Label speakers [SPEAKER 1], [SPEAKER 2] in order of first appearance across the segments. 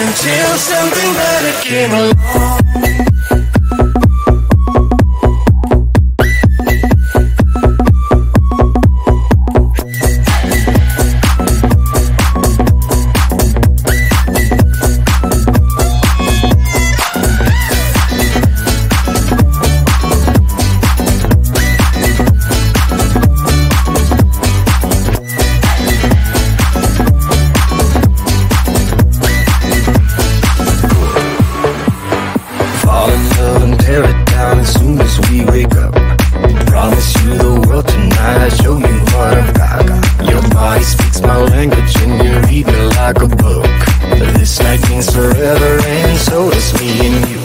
[SPEAKER 1] until something better came along. like a book. This night means forever, and so does me and you.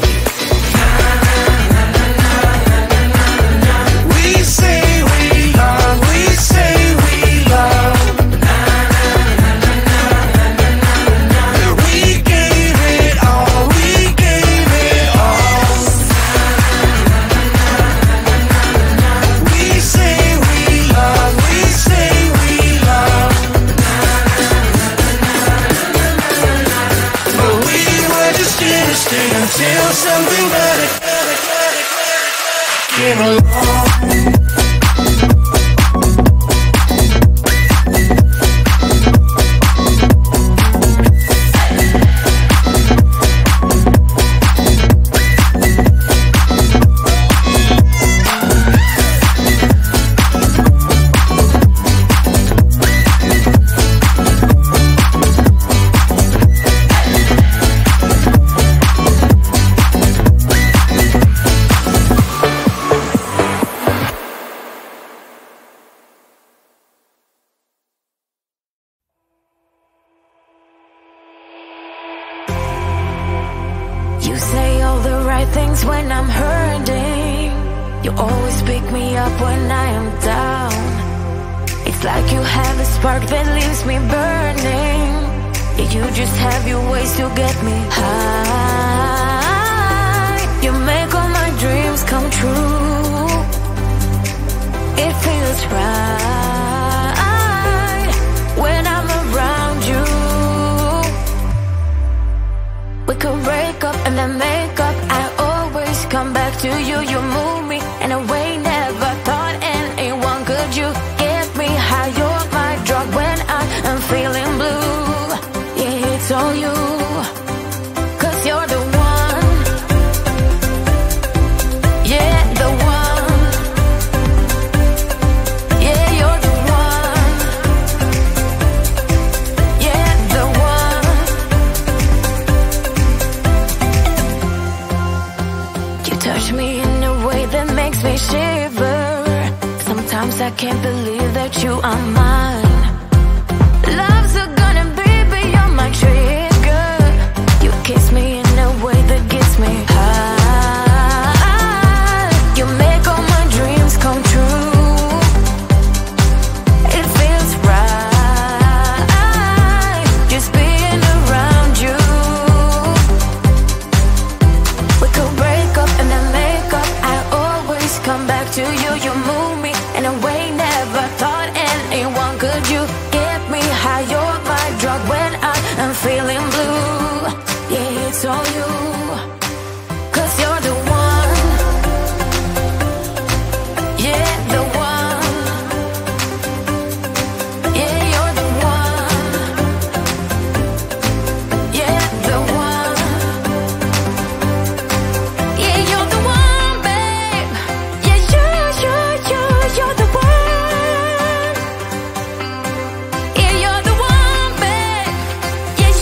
[SPEAKER 1] We say we love, we say we love. We gave it all, we gave it all. We say we love, we say we love. But we were just innocent until something better came along.
[SPEAKER 2] You say all the right things when I'm hurting. You always pick me up when I am down. It's like you have a spark that leaves me burning. Yeah, you just have your ways to get me high. You make all my dreams come true. It feels right when I'm around you. We could break up and then make up. I always come back to you. You move me in a way never thought anyone could. You get me high. You're my drug when I am feeling blue. Yeah, it's all you. 'Cause you're the one. Yeah, the one. Yeah, you're the one. Yeah, the one. You touch me in a way that makes me shiver. Sometimes I can't believe that you are mine. Love's gonna be beyond my trigger. You kiss me in a way that gets me high. You make all my dreams come true. It feels right just being around you. We could break up and then make up. I always come back to you. You move me in a way never thought anyone could. You get me high. You're my drug when I am feeling blue. Yeah, it's all you. 'Cause you're the one. Yeah, the one. Yeah, you're the one. Yeah, the one. Yeah, you're the one, babe. Yeah, you're the one. Yeah, you're the one, babe. Yeah,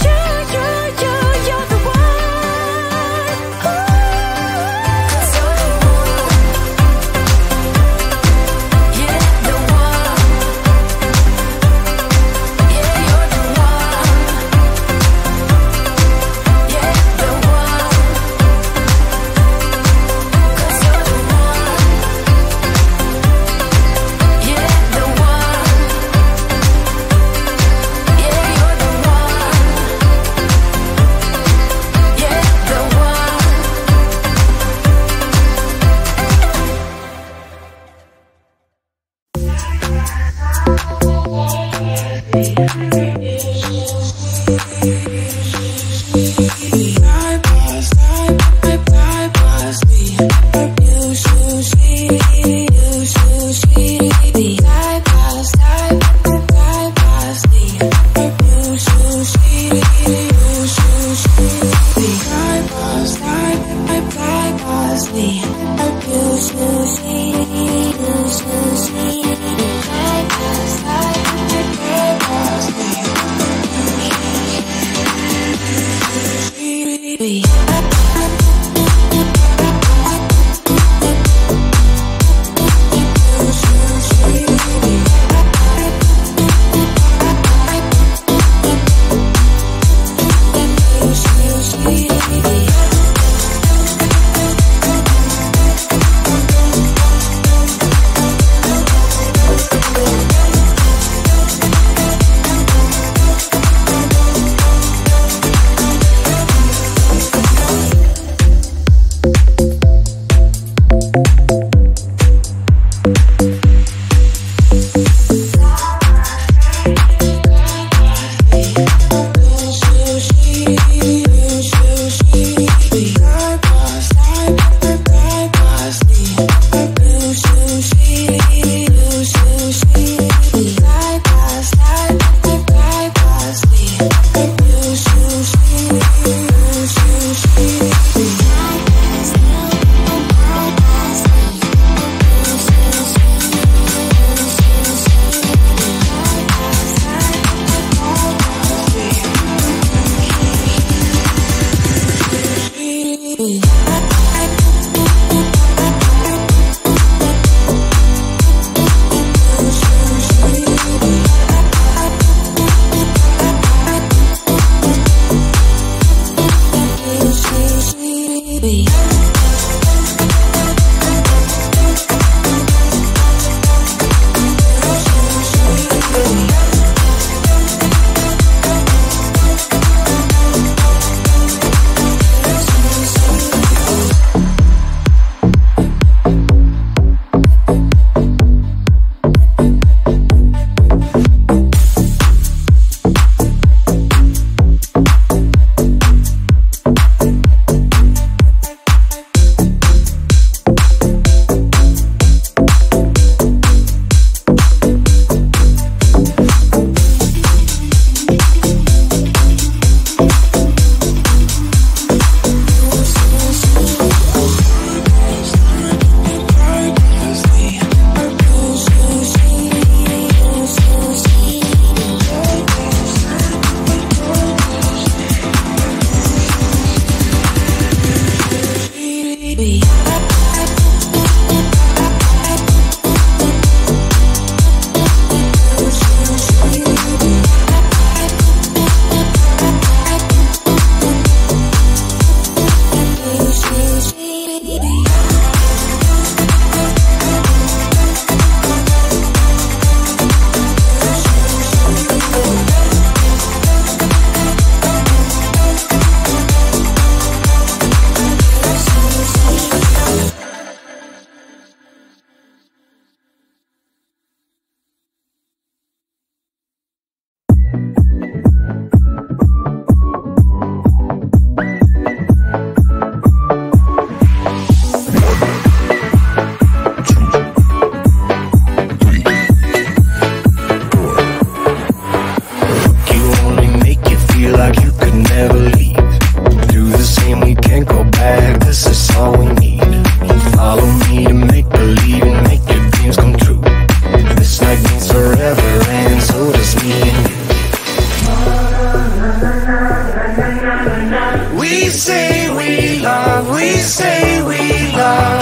[SPEAKER 1] We say we love, we say we love.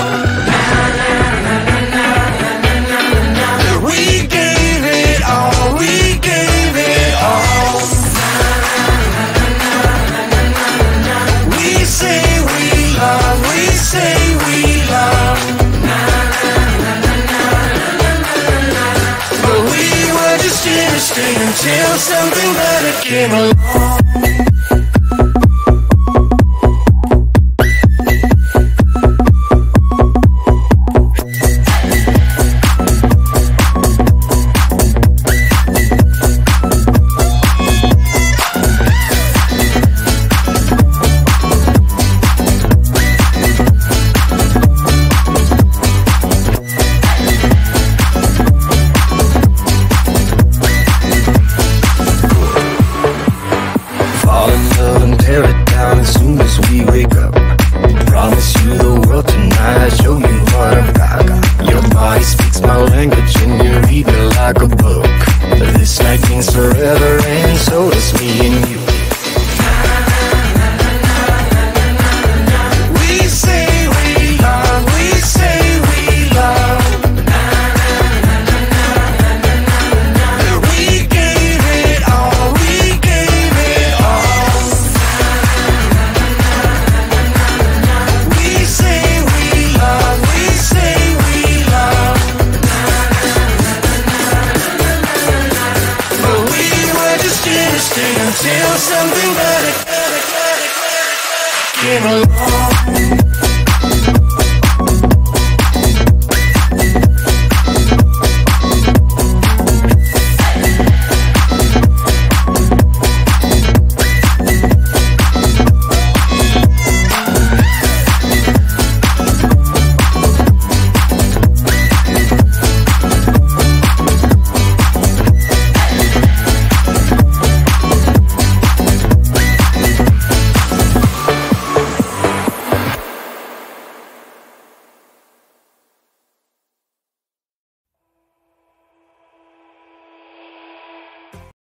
[SPEAKER 1] We gave it all, we gave it all. We say we love, we say we love. But we were just innocent until something better came along. Until something better came along.